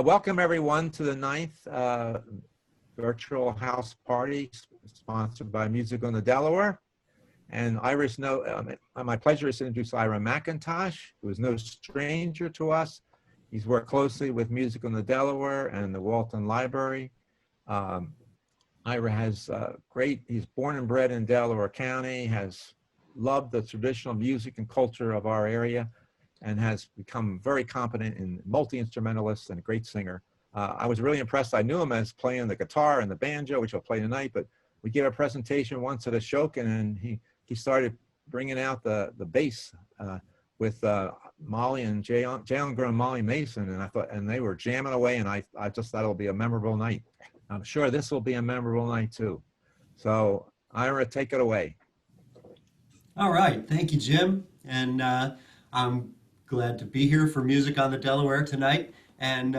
Welcome everyone to the ninth virtual house party sponsored by Music on the Delaware. And my pleasure is to introduce Ira McIntosh, who is no stranger to us. He's worked closely with Music on the Delaware and the Walton Library. Ira has he's born and bred in Delaware County, has loved the traditional music and culture of our area, and has become very competent in multi-instrumentalist and a great singer. I was really impressed. I knew him as playing the guitar and the banjo, which I'll play tonight, but we gave a presentation once at a Shokin, and he started bringing out the bass with Molly and Jay Unger and Molly Mason, and they were jamming away, and I just thought it'll be a memorable night. I'm sure this will be a memorable night too. So Ira, take it away. All right, thank you, Jim, and I'm glad to be here for Music on the Delaware tonight. And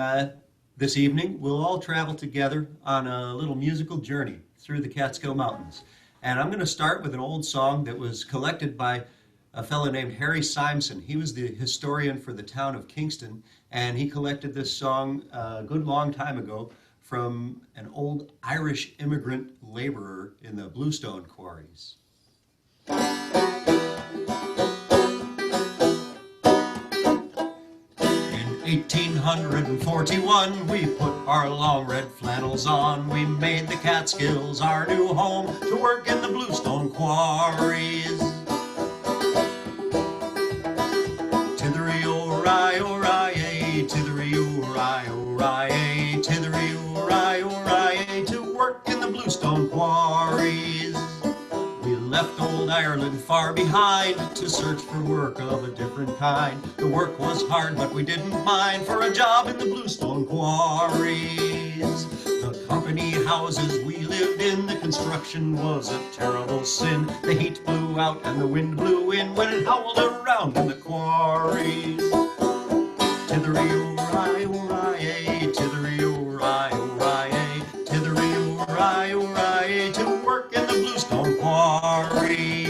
this evening, we'll all travel together on a little musical journey through the Catskill Mountains. And I'm going to start with an old song that was collected by a fellow named Harry Simson. He was the historian for the town of Kingston, and he collected this song a good long time ago from an old Irish immigrant laborer in the bluestone quarries. 1841, we put our long red flannels on. We made the Catskills our new home to work in the bluestone quarries. Tithery-o-ri-o-ri-a, tithery-o-ri-o-ri-a, tithery-o-ri-o-ri-a, to work in the bluestone quarries. We left old Ireland far behind to search for work of a different kind. The work was hard, but we didn't mind for a job in the bluestone quarries. The company houses we lived in, the construction was a terrible sin. The heat blew out and the wind blew in when it howled around in the quarries. Tithery-o-ri-o-ri-a, tithery-o-ri-o-ri-a, tithery-o-ri-o-ri-a, to work in the bluestone quarry.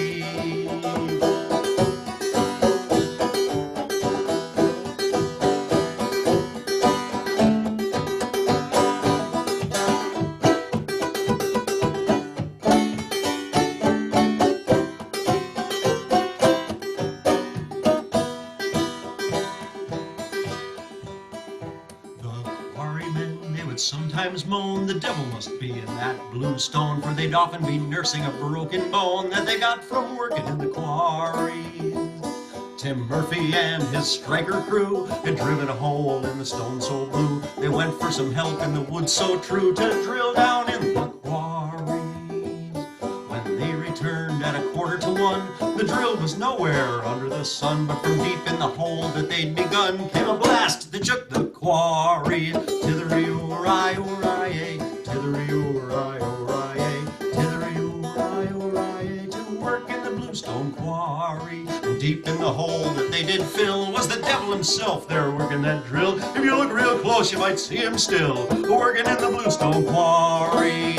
Sometimes moan the devil must be in that bluestone, for they'd often be nursing a broken bone that they got from working in the quarries. Tim Murphy and his striker crew had driven a hole in the stone so blue. They went for some help in the woods so true to drill down in the quarries. When they returned at 1:45, the drill was nowhere under the sun, but from deep in the hole that they'd begun came a blast that shook the quarry. Tithery-o-ri-o-ri-a, tithery-o-ri-o-ri-a, tithery-o-ri-o-ri-a, to work in the bluestone quarry. And deep in the hole that they did fill was the devil himself there working that drill. If you look real close, you might see him still working in the bluestone quarry.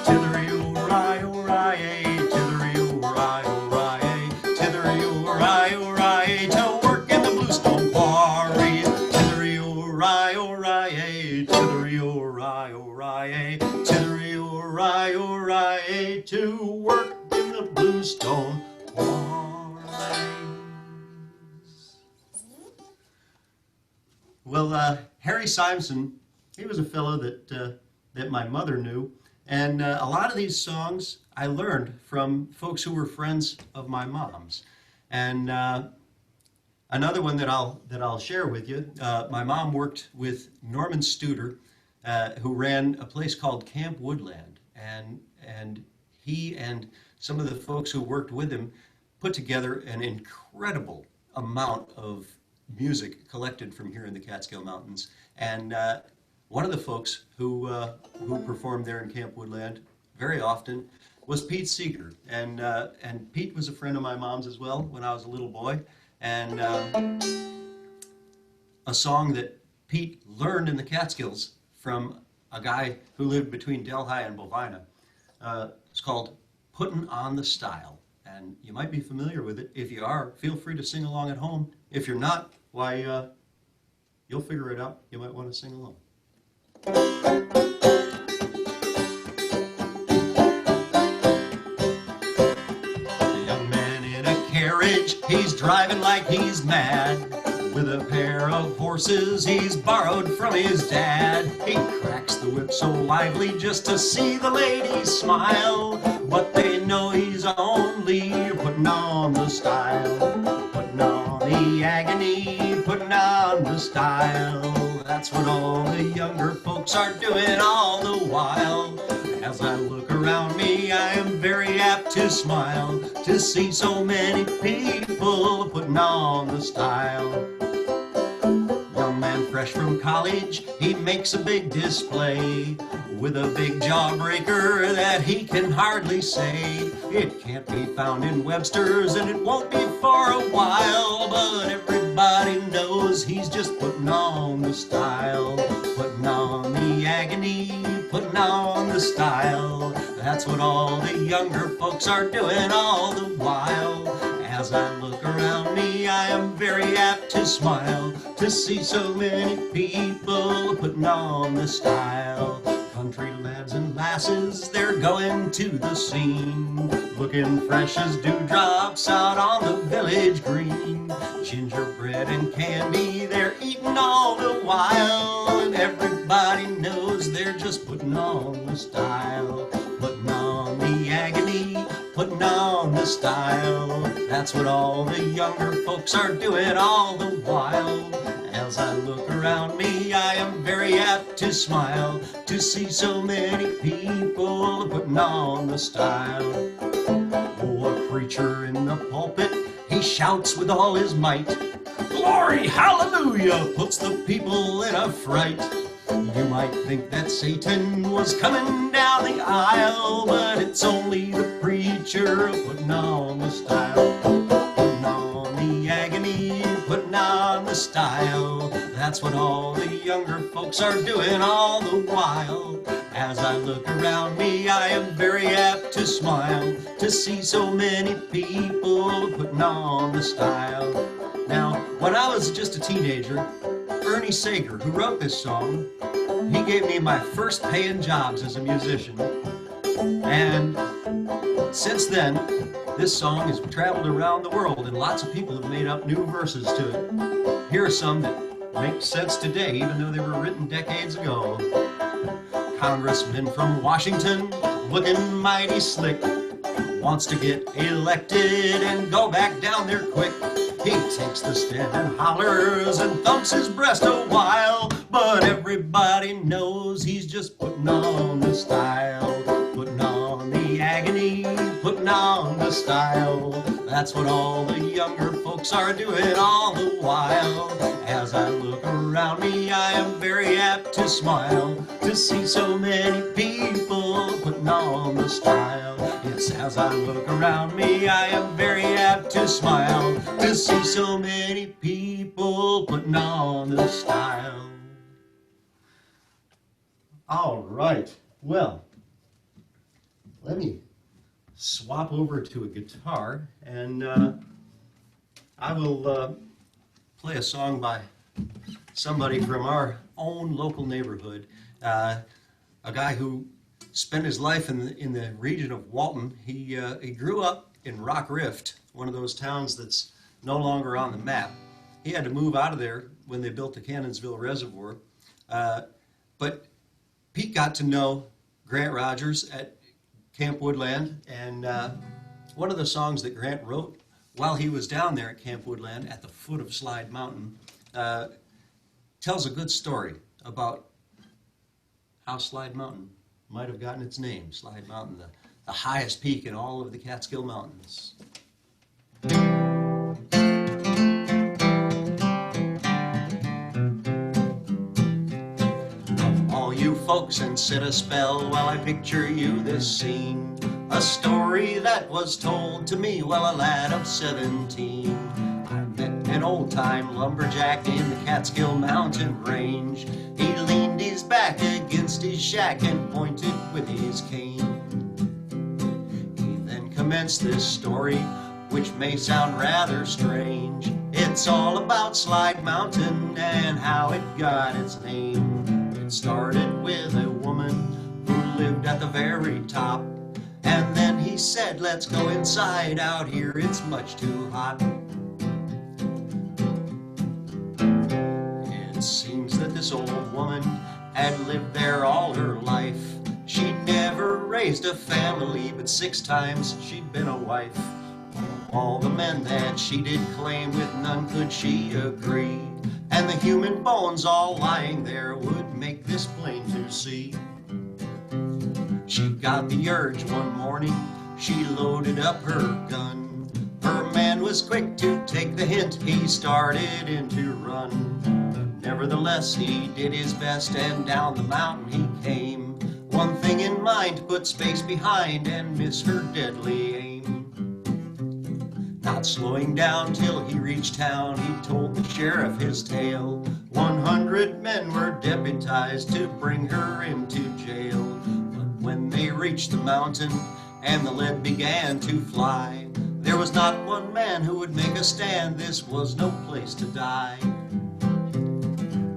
Tithery-o-ri-o-ri-a, tithery-o-ri-o-ri-a, tithery-o-ri-o-ri-a, to work in the bluestone quarry. Tithery-o-ri-o-ri-a, tithery-o-ri-o-ri-a, tithery-o-ri-o-ri-a, to work in the bluestone quarries. Well, Harry Simson, he was a fellow that my mother knew, and a lot of these songs I learned from folks who were friends of my mom's. And another one that I'll share with you. My mom worked with Norman Studer, who ran a place called Camp Woodland, and he and some of the folks who worked with him put together an incredible amount of music collected from here in the Catskill Mountains. And one of the folks who performed there in Camp Woodland very often was Pete Seeger, and Pete was a friend of my mom's as well when I was a little boy. And a song that Pete learned in the Catskills from a guy who lived between Delhi and Bovina. It's called Puttin' on the Style, and you might be familiar with it. If you are, feel free to sing along at home. If you're not, why, You'll figure it out. You might want to sing along. A young man in a carriage, he's driving like he's mad, with a pair of horses he's borrowed from his dad. He cracks the whip so lively just to see the ladies smile, but they know he's only putting on the style, putting on the agony, putting on the style. That's what all the younger folks are doing all the while. As I look around me, I am very apt to smile, to see so many people putting on the style. Young man fresh from college, he makes a big display, with a big jawbreaker that he can hardly say. It can't be found in Webster's and it won't be for a while, but everybody knows he's just putting on the style, putting on the agony, putting on the style. That's what all the younger folks are doing all the while. As I look around me, I am very apt to smile, to see so many people putting on the style. Country lads and lasses, they're going to the scene, looking fresh as dewdrops out on the village green. Gingerbread and candy, they're eating all the while, and everybody knows they're just putting on the style, putting on the agony, putting on the style. That's what all the younger folks are doing all the while. As I look around me, I am very apt to smile, to see so many people putting on the style. Oh, a preacher in the pulpit, he shouts with all his might, "Glory, hallelujah," puts the people in a fright. You might think that Satan was coming down the aisle, but it's only the preacher putting on the style, putting on the agony, putting on the style. That's what all the younger folks are doing all the while. As I look around me, I am very apt to smile, to see so many people putting on the style. Now, when I was just a teenager, Ernie Sager, who wrote this song, he gave me my first paying jobs as a musician. And since then, this song has traveled around the world, and lots of people have made up new verses to it. Here are some that make sense today, even though they were written decades ago. Congressman from Washington, looking mighty slick, wants to get elected and go back down there quick. He takes the stand and hollers and thumps his breast a while, but everybody knows he's just putting on the style, putting on the agony, putting on the style. That's what all the younger folks are doing all the while. As I look around me, I am very apt to smile, to see so many people putting on the style. Yes, as I look around me, I am very apt to smile, to see so many people putting on the style. All right, well, let me swap over to a guitar, and I will play a song by somebody from our own local neighborhood, a guy who spent his life in the region of Walton. He grew up in Rock Rift, one of those towns that's no longer on the map. He had to move out of there when they built the Cannonsville Reservoir, but Pete got to know Grant Rogers at Camp Woodland, and one of the songs that Grant wrote while he was down there at Camp Woodland at the foot of Slide Mountain tells a good story about how Slide Mountain might have gotten its name. Slide Mountain, the highest peak in all of the Catskill Mountains. All you folks, and sit a spell while I picture you this scene. A story that was told to me while a lad of 17. I met an old-time lumberjack in the Catskill Mountain Range. He leaned his back against his shack and pointed with his cane. He then commenced this story, which may sound rather strange. It It's all about Slide Mountain and how it got its name. It started with a woman who lived at the very top. And then he said, let's go inside, out here it's much too hot. It seems that this old woman had lived there all her life. She'd never raised a family, but 6 times she'd been a wife. All the men that she did claim, with none could she agree. And the human bones all lying there would make this plain to see. She got the urge one morning, she loaded up her gun. Her man was quick to take the hint, he started in to run. Nevertheless, he did his best and down the mountain he came. One thing in mind, put space behind and miss her deadly aim. Not slowing down till he reached town, he told the sheriff his tale. 100 men were deputized to bring her into jail. But when they reached the mountain and the lead began to fly, there was not one man who would make a stand. This was no place to die.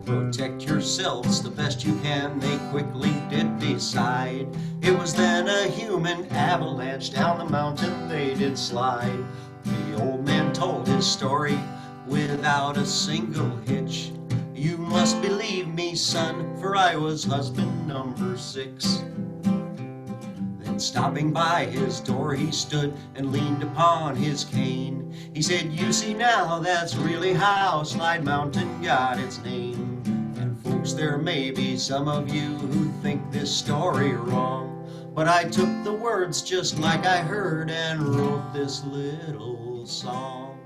Protect yourselves the best you can, they quickly did decide. It was then a human avalanche, down the mountain they did slide. The old man told his story without a single hitch. You must believe me, son, for I was husband number 6. Then stopping by his door he stood and leaned upon his cane. He said, you see now, that's really how Slide Mountain got its name. And folks, there may be some of you who think this story wrong, but I took the words just like I heard and wrote this little song.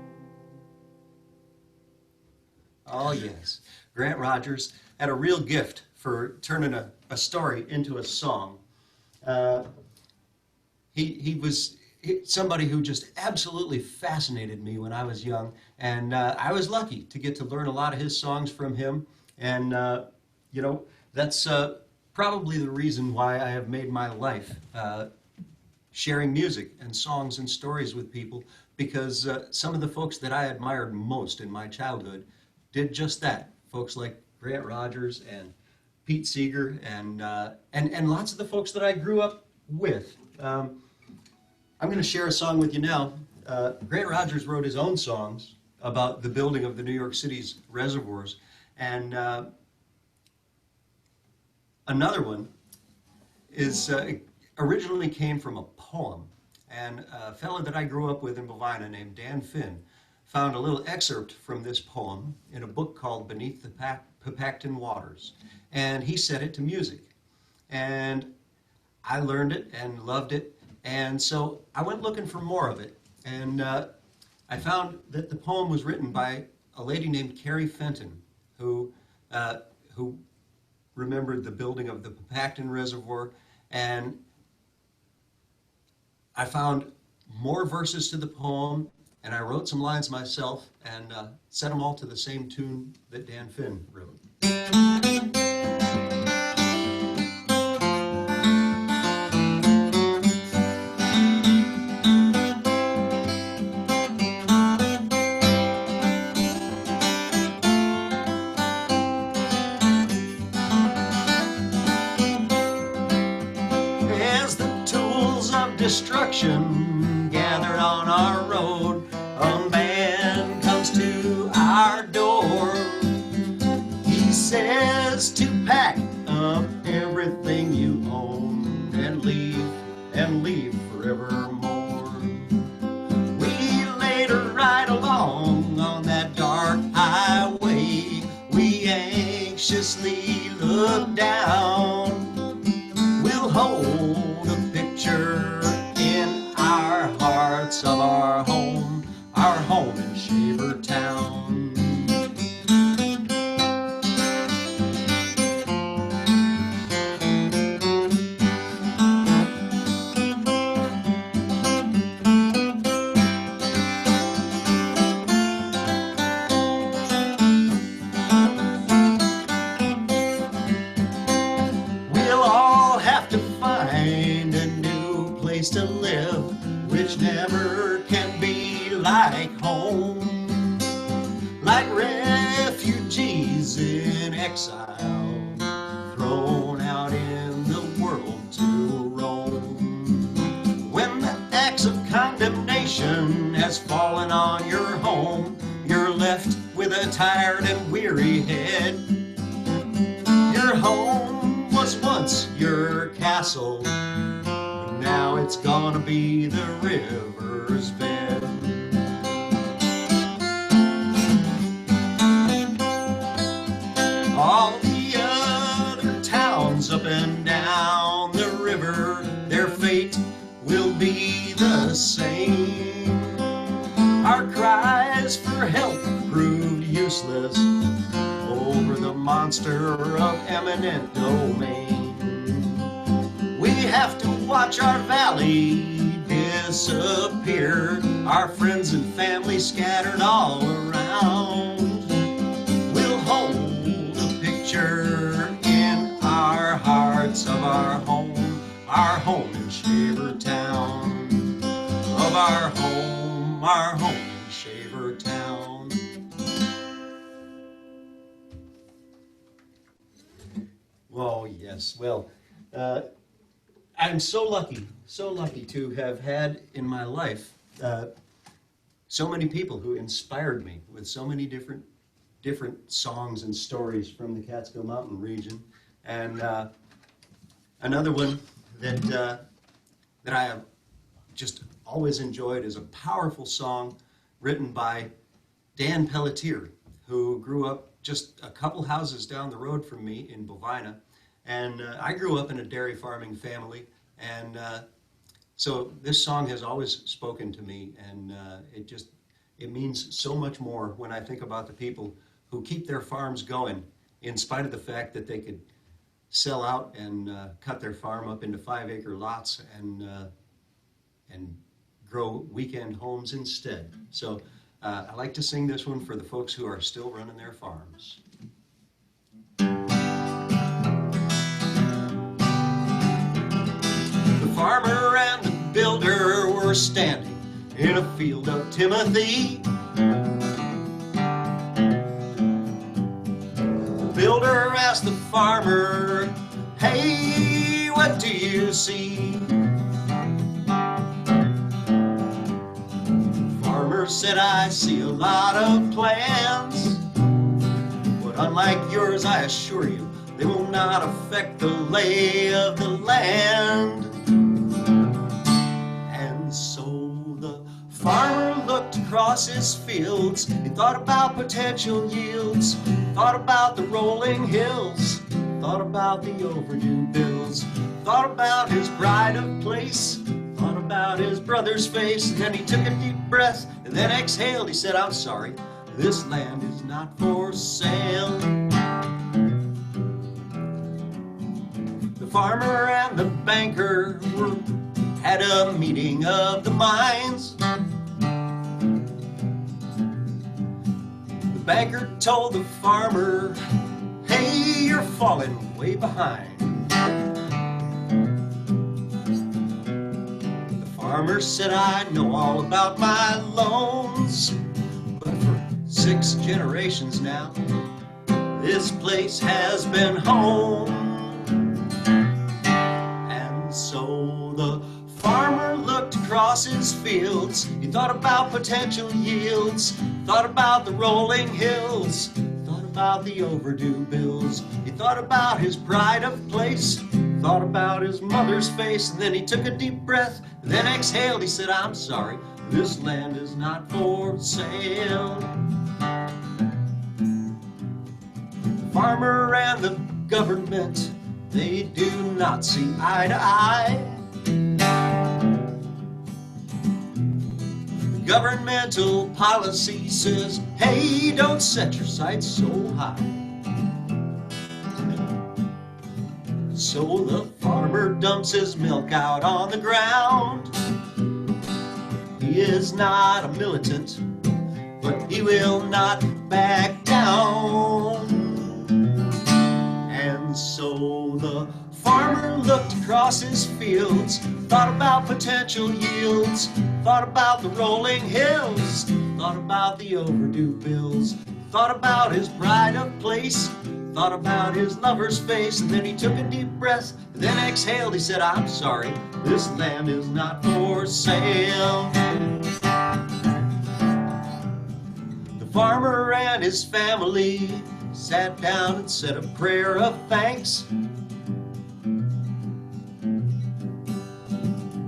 Oh yes, Grant Rogers had a real gift for turning a story into a song. He was somebody who just absolutely fascinated me when I was young, and I was lucky to get to learn a lot of his songs from him. And you know, that's probably the reason why I have made my life sharing music and songs and stories with people, because some of the folks that I admired most in my childhood did just that. Folks like Grant Rogers and Pete Seeger and lots of the folks that I grew up with. I'm going to share a song with you now. Grant Rogers wrote his own songs about the building of the New York City's reservoirs, and another one is originally came from a poem, and a fellow that I grew up with in Bovina named Dan Finn found a little excerpt from this poem in a book called Beneath the Papacton Waters, and he set it to music. And I learned it and loved it, and so I went looking for more of it, and I found that the poem was written by a lady named Carrie Fenton, who remembered the building of the Papacton Reservoir, and I found more verses to the poem, and I wrote some lines myself and set them all to the same tune that Dan Finn wrote. As the tools of destruction gathered on our road, a man comes to our door. He says to pack up everything you own and leave forevermore. We later ride along on that dark highway. We anxiously look down. We'll hold a picture in our hearts of our home in Shaver Town. We'll all have to find a new place to live, which never can be like home. like refugees in exile, thrown out in the world to roam. When the axe of condemnation has fallen on your home, you're left with a tired and weary head. Your home was once your castle, but now it's gonna be the river's bed. All the other towns up and down the river, their fate will be the same. Our cries for help proved useless over the monster of eminent domain. We have to watch our valley disappear, our friends and family scattered all around. We'll hold a picture in our hearts of our home in Shavertown, of our home in Shavertown. Oh, yes. Well, I'm so lucky to have had in my life so many people who inspired me with so many different songs and stories from the Catskill Mountain region. And another one that I have just always enjoyed is a powerful song written by Dan Pelletier, who grew up just a couple houses down the road from me in Bovina. And I grew up in a dairy farming family, and so this song has always spoken to me, and it means so much more when I think about the people who keep their farms going in spite of the fact that they could sell out and cut their farm up into 5-acre lots and grow weekend homes instead. So I like to sing this one for the folks who are still running their farms. The farmer and the builder were standing in a field of timothy. The builder asked the farmer, "Hey, what do you see?" The farmer said, "I see a lot of plans, but unlike yours, I assure you, they will not affect the lay of the land." And so the farmer looked across his fields. He thought about potential yields, thought about the rolling hills, thought about the overdue bills, thought about his pride of place, thought about his brother's face. And then he took a deep breath and then exhaled. He said, "I'm sorry, this land is not for sale." The farmer and the banker had a meeting of the minds. The banker told the farmer, "Hey, you're falling way behind." The farmer said, "I know all about my loans, but for 6 generations now, this place has been home." And so the farmer looked across his fields. He thought about potential yields, thought about the rolling hills, thought about the overdue bills. He thought about his pride of place, thought about his mother's face. And then he took a deep breath and then exhaled. He said, "I'm sorry, this land is not for sale." The farmer and the government, they do not see eye to eye. The governmental policy says, "Hey, don't set your sights so high." So the farmer dumps his milk out on the ground. He is not a militant, but he will not back down. And so the farmer looked across his fields, thought about potential yields, thought about the rolling hills, thought about the overdue bills, thought about his pride of place, thought about his lover's face, and then he took a deep breath, and then exhaled. He said, I'm sorry, this land is not for sale. The farmer and his family sat down and said a prayer of thanks.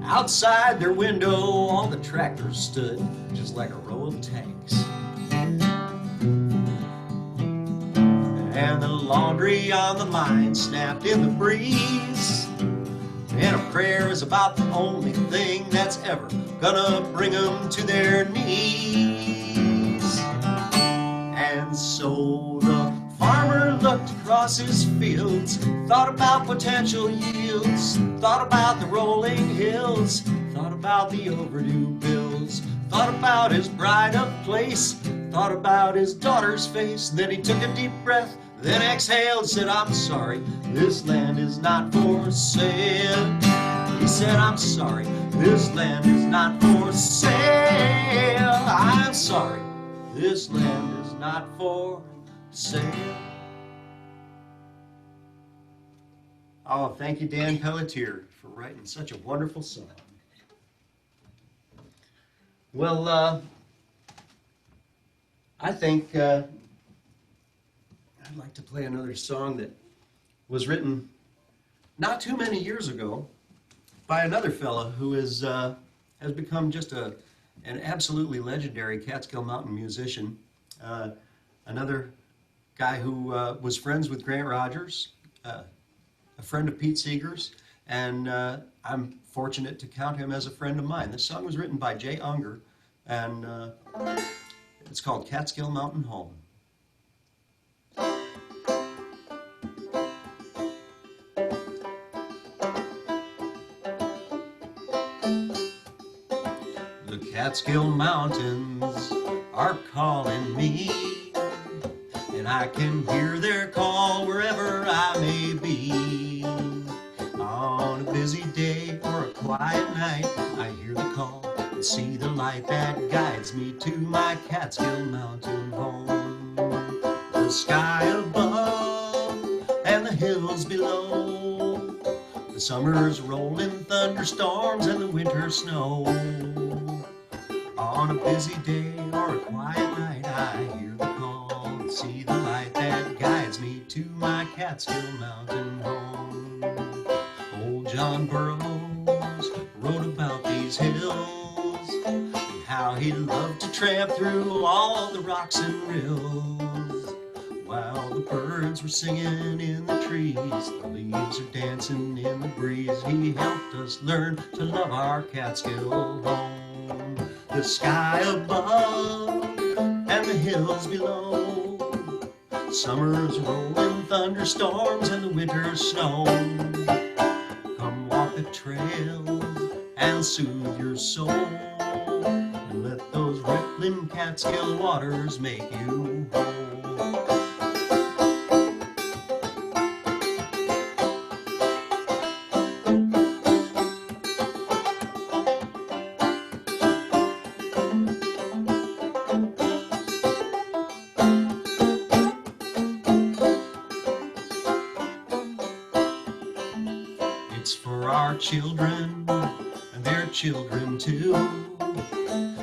Outside their window, all the tractors stood just like a row of tanks. And the laundry on the line snapped in the breeze. And a prayer is about the only thing that's ever gonna bring them to their knees. And so the farmer looked across his fields, thought about potential yields, thought about the rolling hills, thought about the overdue bills, thought about his bride of place, thought about his daughter's face. Then he took a deep breath, then exhaled, said, I'm sorry, this land is not for sale. He said, I'm sorry, this land is not for sale. I'm sorry, this land is not for sale. Oh, thank you, Dan Pelletier, for writing such a wonderful song. Well, I think I'd like to play another song that was written not too many years ago by another fella who has become just an absolutely legendary Catskill Mountain musician. Another guy who was friends with Grant Rogers, a friend of Pete Seeger's, and I'm fortunate to count him as a friend of mine. This song was written by Jay Unger, and it's called Catskill Mountain Home. The Catskill Mountains are calling me, and I can hear their call wherever I may be. On a busy day or a quiet night, I hear the call and see the light that guides me to my Catskill Mountain home. The sky above and the hills below, the summer's rolling thunderstorms and the winter snow. On a busy day or a quiet night, I hear the call and see the light that guides me to my Catskill Mountain home. Old John Burroughs wrote about these hills and how he loved to tramp through all the rocks and rills. While the birds were singing in the trees, the leaves are dancing in the breeze, he helped us learn to love our Catskill home. The sky above and the hills below, summer's rolling thunderstorms and the winter's snow. Come walk the trails and soothe your soul, and let those rippling Catskill waters make you whole. It's for our children and their children too,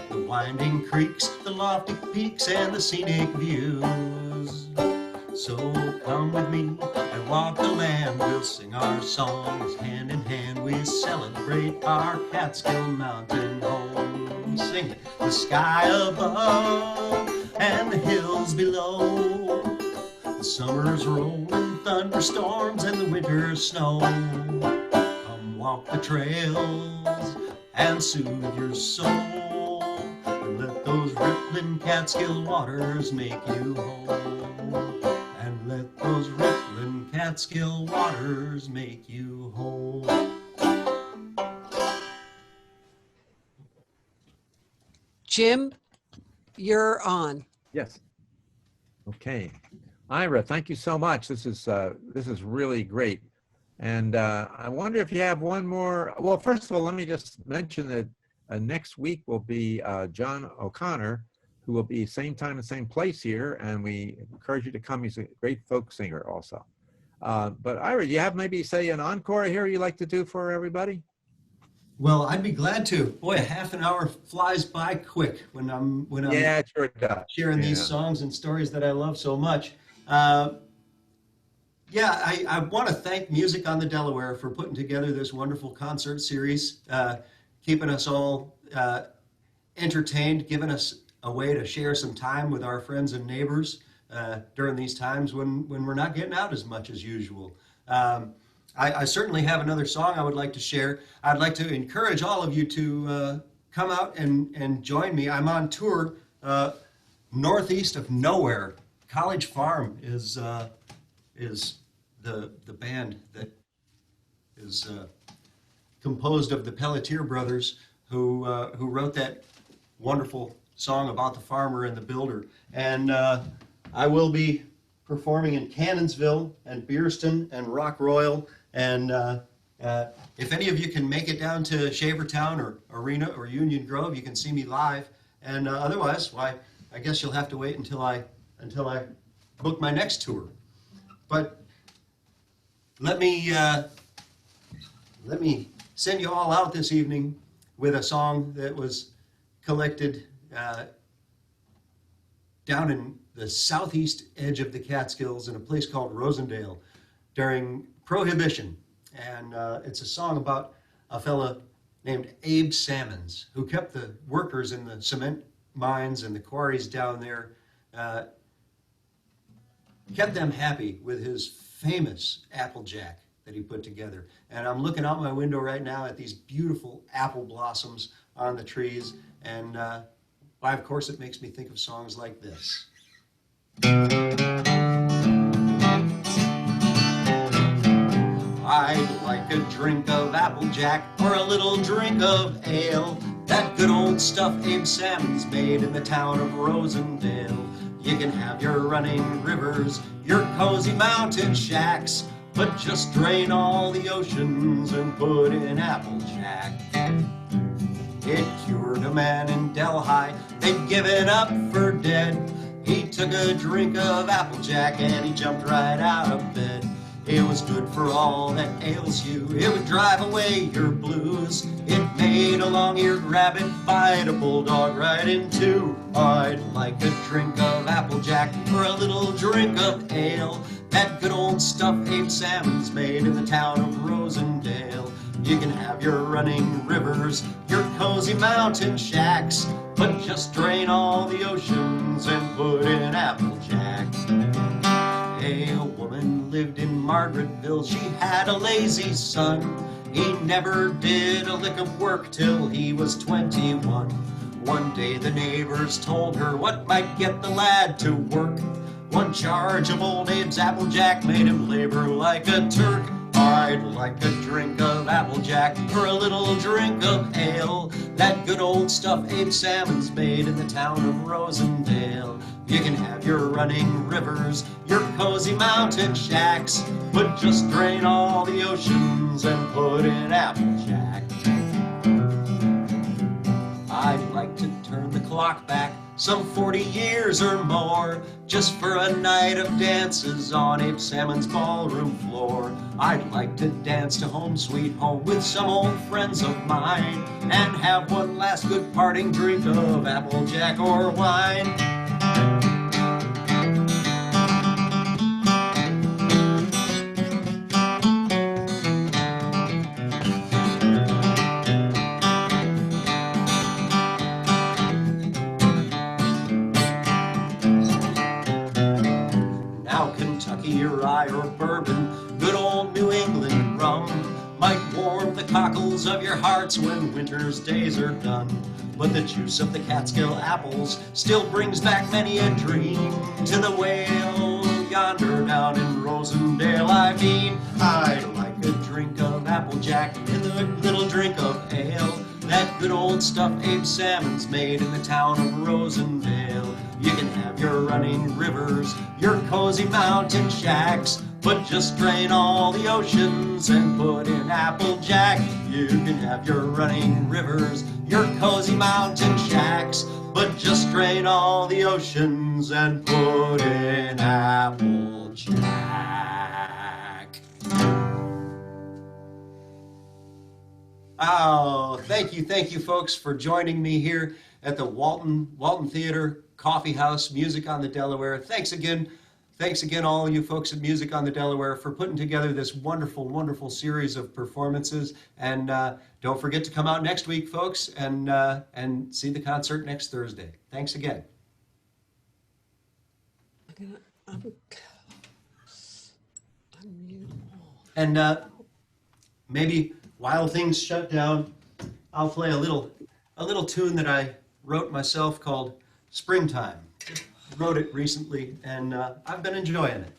the winding creeks, the lofty peaks, and the scenic views. So come with me and walk the land, we'll sing our songs hand in hand, we celebrate our Catskill Mountain home. Sing it. The sky above and the hills below, the summer's rolling thunderstorms and the winter's snow. Come walk the trails and soothe your soul, and let those rippling Catskill waters make you whole. And let those rippling Catskill waters make you whole. Jim, you're on. Yes. Okay. Ira, thank you so much. This is really great. And I wonder if you have one more. Well, first of all, let me just mention that next week will be John O'Connor, who will be same time and same place here. And we encourage you to come. He's a great folk singer also. But Ira, do you have maybe say an encore here you'd like to do for everybody? Well, I'd be glad to. Boy, a half an hour flies by quick when I'm Yeah, it sure does. sharing these Yeah. songs and stories that I love so much. I want to thank Music on the Delaware for putting together this wonderful concert series, keeping us all entertained, giving us a way to share some time with our friends and neighbors during these times when we're not getting out as much as usual. I certainly have another song I would like to share. I'd like to encourage all of you to come out and join me. I'm on tour northeast of nowhere. College Farm is the band that is composed of the Pelletier brothers who wrote that wonderful song about the farmer and the builder. And I will be performing in Cannonsville and Beerston and Rock Royal. And if any of you can make it down to Shavertown or Arena or Union Grove, you can see me live. And otherwise, why, I guess you'll have to wait until I book my next tour. But let me send you all out this evening with a song that was collected down in the southeast edge of the Catskills in a place called Rosendale during Prohibition. And it's a song about a fella named Abe Sammons, who kept the workers in the cement mines and the quarries down there, kept them happy with his famous Applejack that he put together. And I'm looking out my window right now at these beautiful apple blossoms on the trees, and why, of course, it makes me think of songs like this. I'd like a drink of Applejack or a little drink of ale, that good old stuff Abe Sammons made in the town of Rosendale. You can have your running rivers, your cozy mountain shacks, but just drain all the oceans and put in Applejack. It cured a man in Delhi, they'd given up for dead. He took a drink of Applejack and he jumped right out of bed. It was good for all that ails you, it would drive away your blues. It made a long-eared rabbit bite a bulldog right in two. I'd like a drink of Applejack or a little drink of ale, that good old stuff Abe Sammons made in the town of Rosendale. You can have your running rivers, your cozy mountain shacks, but just drain all the oceans and put in Applejack. A woman lived in Margaretville, she had a lazy son. He never did a lick of work till he was 21. One day the neighbors told her what might get the lad to work. One charge of old Abe's Applejack made him labor like a Turk. I'd like a drink of Applejack or a little drink of ale, that good old stuff Abe Sammons made in the town of Rosendale. You can have your running rivers, your cozy mountain shacks, but just drain all the oceans and put in Applejack. I'd like to turn the clock back some 40 years or more, just for a night of dances on Abe Sammons' ballroom floor. I'd like to dance to Home Sweet Home with some old friends of mine, and have one last good parting drink of Applejack or wine. Rye or bourbon, good old New England rum, might warm the cockles of your hearts when winter's days are done. But the juice of the Catskill apples still brings back many a dream to the whale yonder down in Rosendale. I mean, I'd like a drink of Applejack and a little drink of ale, that good old stuff Abe Sammons made in the town of Rosendale. You can have your running rivers, your cozy mountain shacks, but just drain all the oceans and put in Applejack. You can have your running rivers, your cozy mountain shacks, Applejack's, but just drain all the oceans and put in Applejack. Oh, thank you, folks, for joining me here at the Walton Theater Coffee House, Music on the Delaware. Thanks again, all you folks at Music on the Delaware, for putting together this wonderful, wonderful series of performances. And don't forget to come out next week, folks, and see the concert next Thursday. Thanks again. And maybe while things shut down, I'll play a little tune that I wrote myself called Springtime. Just wrote it recently, and I've been enjoying it.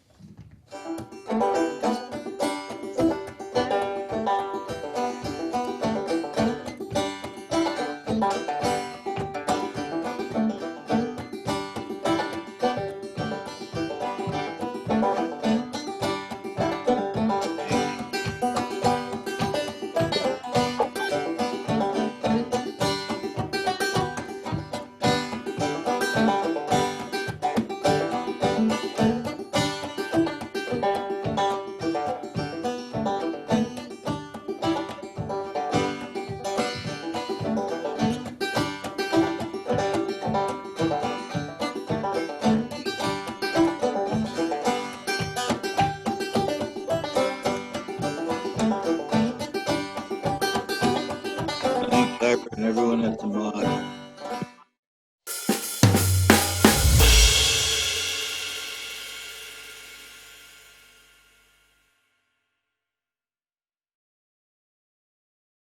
And everyone at the mod.